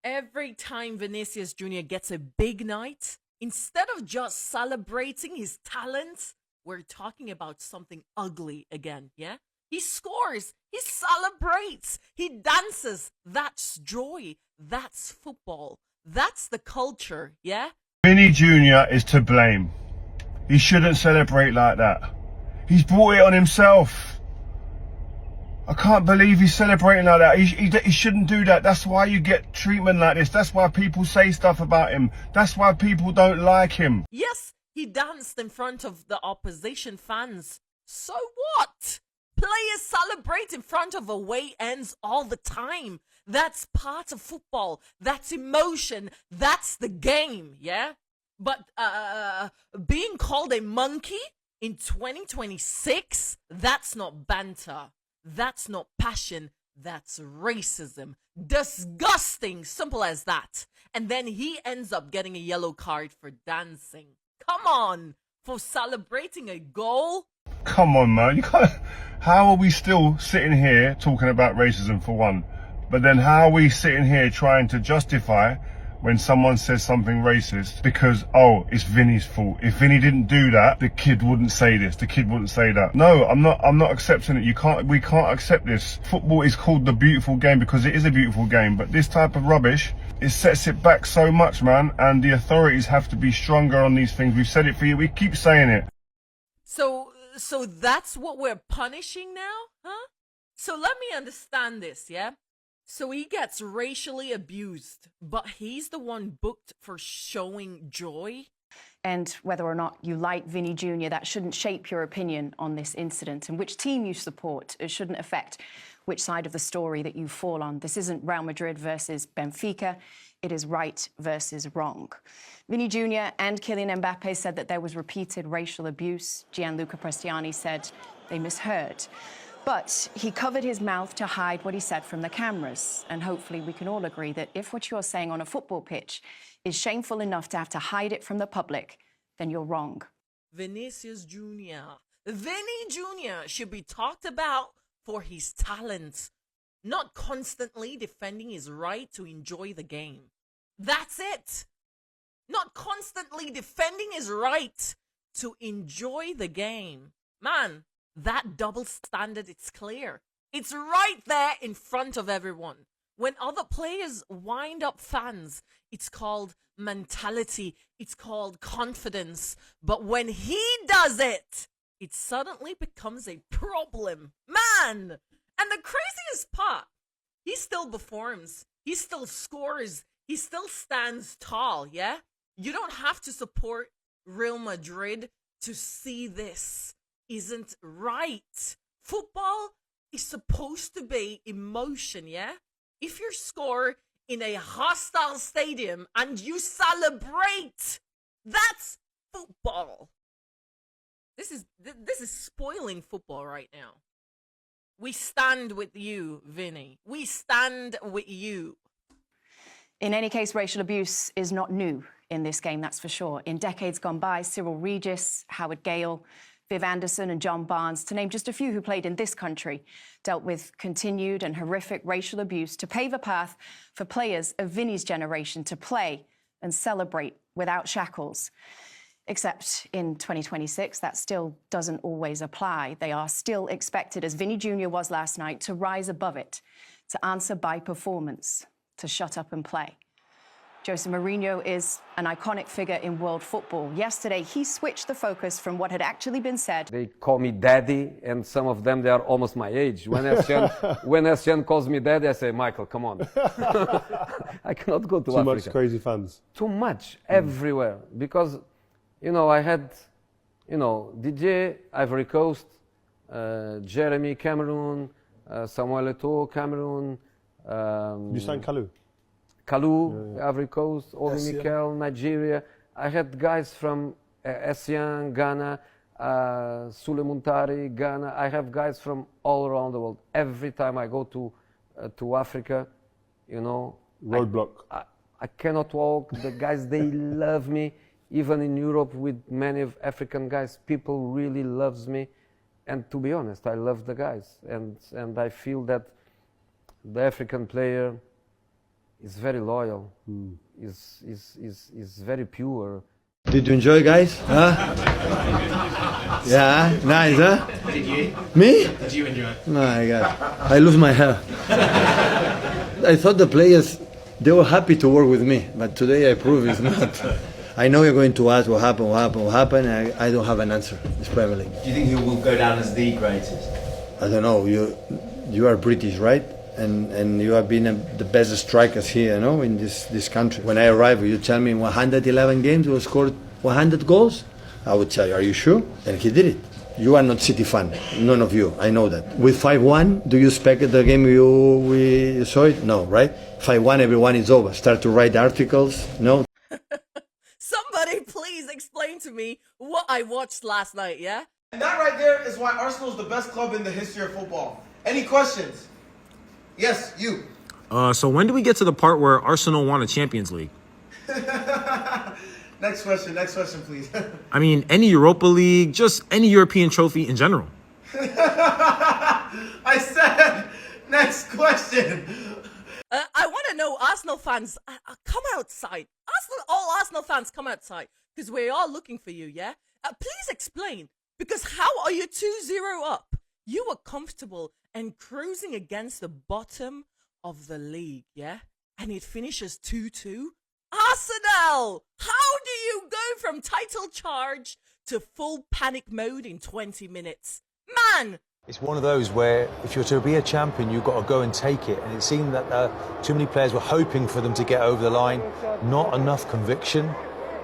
Every time Vinicius Jr. gets a big night, instead of just celebrating his talent, we're talking about something ugly again, yeah? He scores, he celebrates, he dances. That's joy, that's football, that's the culture, yeah? Vinny Jr. is to blame. He shouldn't celebrate like that. He's brought it on himself. I can't believe he's celebrating like that. He shouldn't do that. That's why you get treatment like this. That's why people say stuff about him. That's why people don't like him. Yes, he danced in front of the opposition fans. So what? Players celebrate in front of away ends all the time. That's part of football. That's emotion. That's the game, yeah? But being called a monkey in 2026, that's not banter. That's not passion. That's racism. Disgusting. Simple as that. And then he ends up getting a yellow card for dancing. Come on. For celebrating a goal? Come on, man. You can't. How are we still sitting here talking about racism for one? But then how are we sitting here trying to justify when someone says something racist because, oh, it's Vinny's fault. If Vinny didn't do that, the kid wouldn't say this, the kid wouldn't say that. No, I'm not accepting it. We can't accept this. Football is called the beautiful game because it is a beautiful game, but this type of rubbish, it sets it back so much, man, and the authorities have to be stronger on these things. We've said it for you, we keep saying it. So that's what we're punishing now, huh? So let me understand this, yeah? So he gets racially abused, but he's the one booked for showing joy? And whether or not you like Vinny Jr., that shouldn't shape your opinion on this incident. And which team you support, it shouldn't affect which side of the story that you fall on. This isn't Real Madrid versus Benfica. It is right versus wrong. Vinny Jr. and Kylian Mbappe said that there was repeated racial abuse. Gianluca Prestianni said they misheard. But he covered his mouth to hide what he said from the cameras. And hopefully we can all agree that if what you're saying on a football pitch is shameful enough to have to hide it from the public, then you're wrong. Vinicius Jr. Vinny Jr. should be talked about for his talent, not constantly defending his right to enjoy the game. That's it. Not constantly defending his right to enjoy the game. Man, that double standard, it's clear. It's right there in front of everyone. When other players wind up fans, it's called mentality. It's called confidence. But when he does it, it suddenly becomes a problem. Man! And the craziest part, he still performs. He still scores. He still stands tall, yeah? You don't have to support Real Madrid to see this. Isn't right. Football is supposed to be emotion, yeah? If you score in a hostile stadium and you celebrate, that's football. This is spoiling football right now. We stand with you, Vinny. We stand with you. In any case, racial abuse is not new in this game, that's for sure. In decades gone by, Cyril Regis, Howard Gale, Viv Anderson and John Barnes, to name just a few who played in this country, dealt with continued and horrific racial abuse to pave a path for players of Vinny's generation to play and celebrate without shackles. Except in 2026, that still doesn't always apply. They are still expected, as Vinny Jr. was last night, to rise above it, to answer by performance, to shut up and play. Jose Mourinho is an iconic figure in world football. Yesterday, he switched the focus from what had actually been said. They call me daddy, and some of them, they are almost my age. When Etienne calls me daddy, I say, Michael, come on. I cannot go to Africa. Too much crazy fans. Too much, everywhere. Because, you know, I had, you know, DJ, Ivory Coast, Jeremy, Cameroon, Samuel Eto'o, Cameroon. You sang Kalu? Kalu, Ivory Coast, Oli Mikel, Nigeria. I had guys from Essien, Ghana, Sule Muntari, Ghana. I have guys from all around the world. Every time I go to Africa, you know, roadblock. I cannot walk. The guys, they love me. Even in Europe, with many of African guys, people really loves me. And to be honest, I love the guys, and I feel that the African player He's very loyal. He's very pure. Did you enjoy, guys? Huh? Yeah, nice, huh? Did you? Me? Did you enjoy? My God, I lose my hair. I thought the players, they were happy to work with me, but today I prove it's not. I know you're going to ask what happened. I don't have an answer. It's Premier League. Do you think he will go down as the greatest? I don't know. You are British, right? And you have been the best strikers here, you know, in this country. When I arrived, you tell me in 111 games you scored 100 goals. I would tell you, are you sure? And he did it. You are not City fan, none of you. I know that. With 5-1, do you expect the game we saw it? No, right? 5-1, everyone is over. Start to write articles. No. Somebody please explain to me what I watched last night, yeah? And that right there is why Arsenal is the best club in the history of football. Any questions? Yes, you. So when do we get to the part where Arsenal won a Champions League? Next question, please. I mean, any Europa League, just any European trophy in general. I said, next question. I want to know, Arsenal fans, come outside. All Arsenal fans, come outside. Because we're all looking for you, yeah? Please explain. Because how are you 2-0 up? You were comfortable and cruising against the bottom of the league, yeah? And it finishes 2-2? Arsenal! How do you go from title charge to full panic mode in 20 minutes? Man! It's one of those where if you're to be a champion, you've got to go and take it. And it seemed that too many players were hoping for them to get over the line. Not enough conviction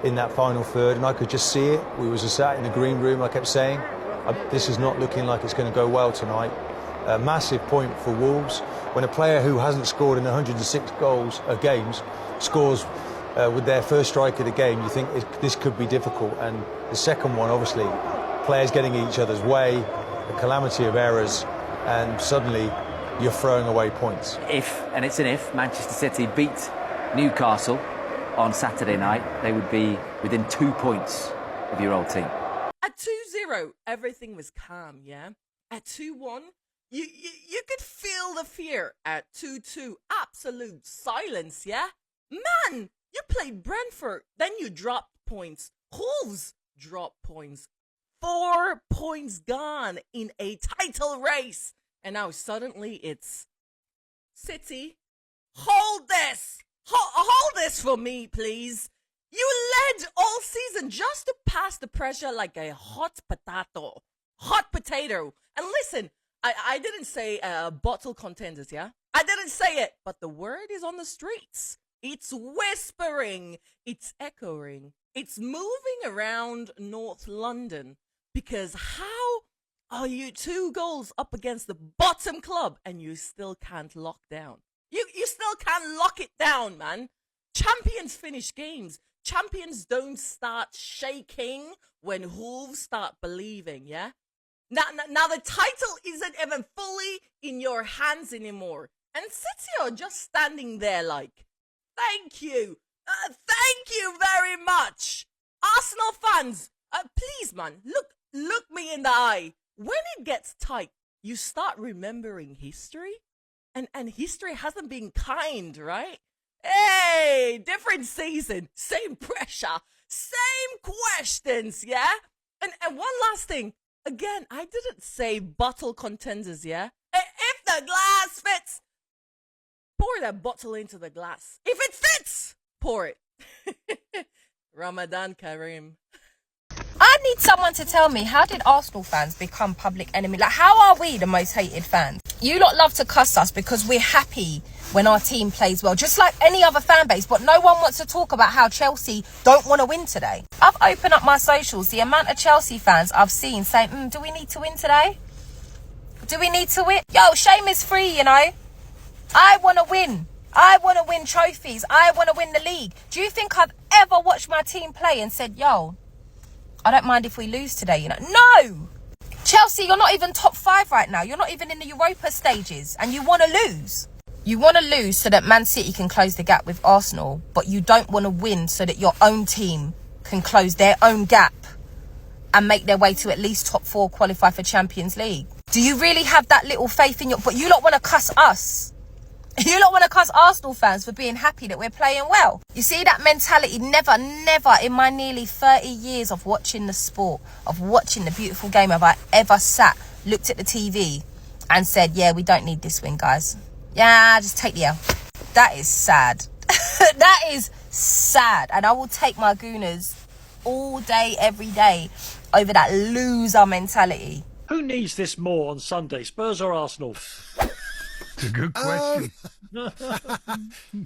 in that final third. And I could just see it. We was sat in the green room, I kept saying, this is not looking like it's going to go well tonight. A massive point for Wolves. When a player who hasn't scored in 106 games scores with their first strike of the game, you think this could be difficult. And the second one, obviously, players getting in each other's way, a calamity of errors, and suddenly you're throwing away points. If, and it's an if, Manchester City beat Newcastle on Saturday night, they would be within 2 points of your old team. At 2-0, everything was calm, yeah? At 2-1, you could feel the fear. At 2-2, absolute silence, yeah? Man, you played Brentford, then you dropped points. Wolves dropped points. 4 points gone in a title race. And now suddenly it's City. Hold this! Hold this for me, please. You led all season just to pass the pressure like a hot potato. Hot potato. And listen, I didn't say bottle contenders, yeah? I didn't say it, but the word is on the streets. It's whispering. It's echoing. It's moving around North London. Because how are you 2 goals up against the bottom club and you still can't lock down? You still can't lock it down, man. Champions finish games. Champions don't start shaking when Wolves start believing, yeah? Now the title isn't even fully in your hands anymore. And City are just standing there like, thank you. Thank you very much. Arsenal fans, please, man, look me in the eye. When it gets tight, you start remembering history. And history hasn't been kind, right? Hey, different season, same pressure, same questions, yeah? And one last thing. Again, I didn't say bottle contenders, yeah? If the glass fits, pour that bottle into the glass. If it fits, pour it. Ramadan Kareem. I need someone to tell me, how did Arsenal fans become public enemy? Like, how are we the most hated fans? You lot love to cuss us because we're happy when our team plays well, just like any other fan base, but no one wants to talk about how Chelsea don't want to win today. I've opened up my socials, the amount of Chelsea fans I've seen saying, do we need to win today? Do we need to win? Yo, shame is free, you know. I want to win. I want to win trophies. I want to win the league. Do you think I've ever watched my team play and said, yo, I don't mind if we lose today, you know? No! Chelsea, you're not even top 5 right now. You're not even in the Europa stages, and you want to lose. You want to lose so that Man City can close the gap with Arsenal, but you don't want to win so that your own team can close their own gap and make their way to at least top 4, qualify for Champions League. Do you really have that little faith in your... But you lot want to cuss us. You lot want to cuss Arsenal fans for being happy that we're playing well. You see that mentality? Never in my nearly 30 years of watching the sport, of watching the beautiful game, have I ever sat, looked at the TV and said, yeah, we don't need this win, guys. Yeah, just take the L. That is sad. That is sad. And I will take my Gooners all day, every day over that loser mentality. Who needs this more on Sunday, Spurs or Arsenal? It's a good question.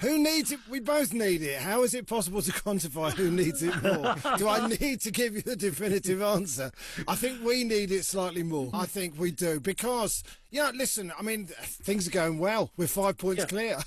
Who needs it? We both need it. How is it possible to quantify who needs it more? Do I need to give you the definitive answer? I think we need it slightly more. I think we do. Because, listen, I mean, things are going well. We're 5 points clear.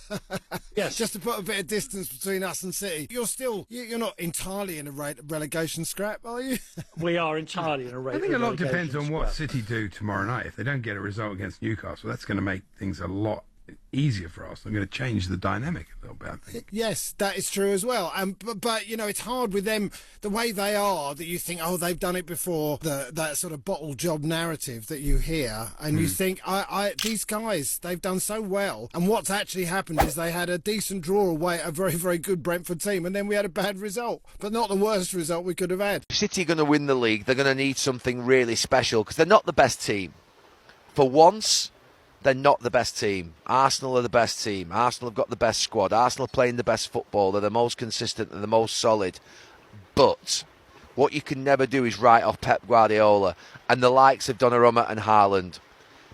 Yes. Just to put a bit of distance between us and City. You're not entirely in a relegation scrap, are you? We are entirely in a I think a lot depends on what City do tomorrow night. If they don't get a result against Newcastle, that's going to make things a lot easier for us. I'm going to change the dynamic a little bit, I think. Yes, that is true as well. But it's hard with them, the way they are, that you think, oh, they've done it before, that sort of bottle job narrative that you hear, and you think, these guys, they've done so well. And what's actually happened is they had a decent draw away at a very, very good Brentford team, and then we had a bad result, but not the worst result we could have had. If City are going to win the league, they're going to need something really special, because they're not the best team. For once, they're not the best team. Arsenal are the best team. Arsenal have got the best squad. Arsenal are playing the best football. They're the most consistent and the most solid. But what you can never do is write off Pep Guardiola and the likes of Donnarumma and Haaland,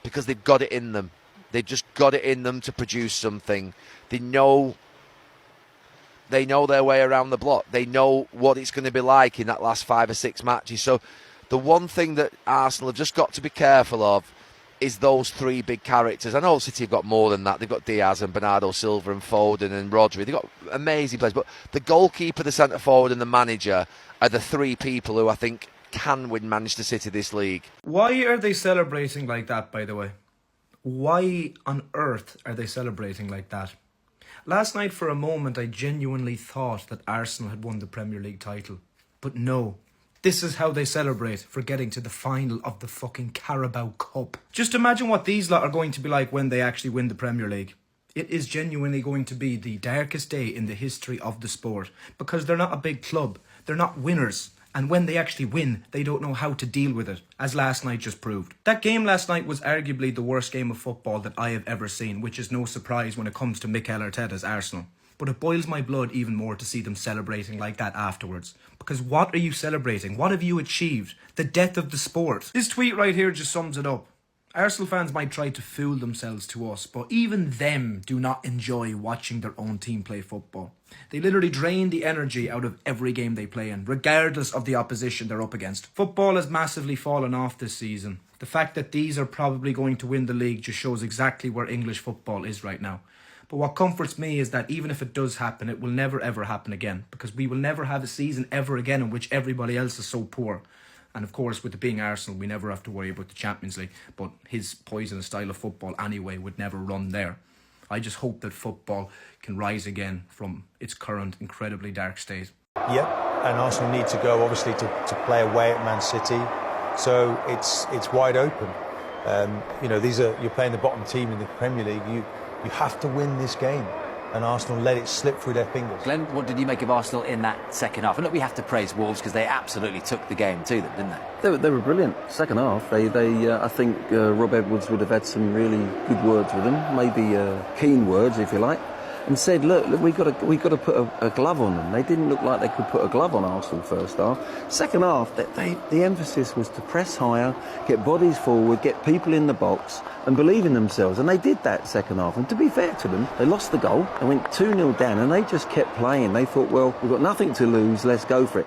because they've got it in them. They've just got it in them to produce something. They know their way around the block. They know what it's going to be like in that last 5 or 6 matches. So the one thing that Arsenal have just got to be careful of is those 3 big characters. I know City have got more than that. They've got Diaz and Bernardo Silva and Foden and Rodri. They've got amazing players. But the goalkeeper, the centre forward and the manager are the 3 people who I think can win Manchester City this league. Why are they celebrating like that, by the way? Why on earth are they celebrating like that? Last night, for a moment, I genuinely thought that Arsenal had won the Premier League title. But no. This is how they celebrate for getting to the final of the fucking Carabao Cup. Just imagine what these lot are going to be like when they actually win the Premier League. It is genuinely going to be the darkest day in the history of the sport, because they're not a big club. They're not winners. And when they actually win, they don't know how to deal with it, as last night just proved. That game last night was arguably the worst game of football that I have ever seen, which is no surprise when it comes to Mikel Arteta's Arsenal. But it boils my blood even more to see them celebrating like that afterwards. Because what are you celebrating? What have you achieved? The death of the sport. This tweet right here just sums it up. Arsenal fans might try to fool themselves to us, but even them do not enjoy watching their own team play football. They literally drain the energy out of every game they play in, regardless of the opposition they're up against. Football has massively fallen off this season. The fact that these are probably going to win the league just shows exactly where English football is right now. But what comforts me is that even if it does happen, it will never ever happen again, because we will never have a season ever again in which everybody else is so poor. And of course, with it being Arsenal, we never have to worry about the Champions League, but his poisonous style of football anyway would never run there. I just hope that football can rise again from its current incredibly dark state. Yep, and Arsenal need to go obviously to play away at Man City, so it's wide open. You're playing the bottom team in the Premier League. You have to win this game, and Arsenal let it slip through their fingers. Glenn, what did you make of Arsenal in that second half? And look, we have to praise Wolves because they absolutely took the game to them, didn't they? They were brilliant. Second half, I think Rob Edwards would have had some really good words with them, maybe keen words, if you like, and said, look, we've got to put a glove on them. They didn't look like they could put a glove on Arsenal first half. Second half, the emphasis was to press higher, get bodies forward, get people in the box and believe in themselves. And they did that second half. And to be fair to them, they lost the goal. They went 2-0 down and they just kept playing. They thought, well, we've got nothing to lose, let's go for it.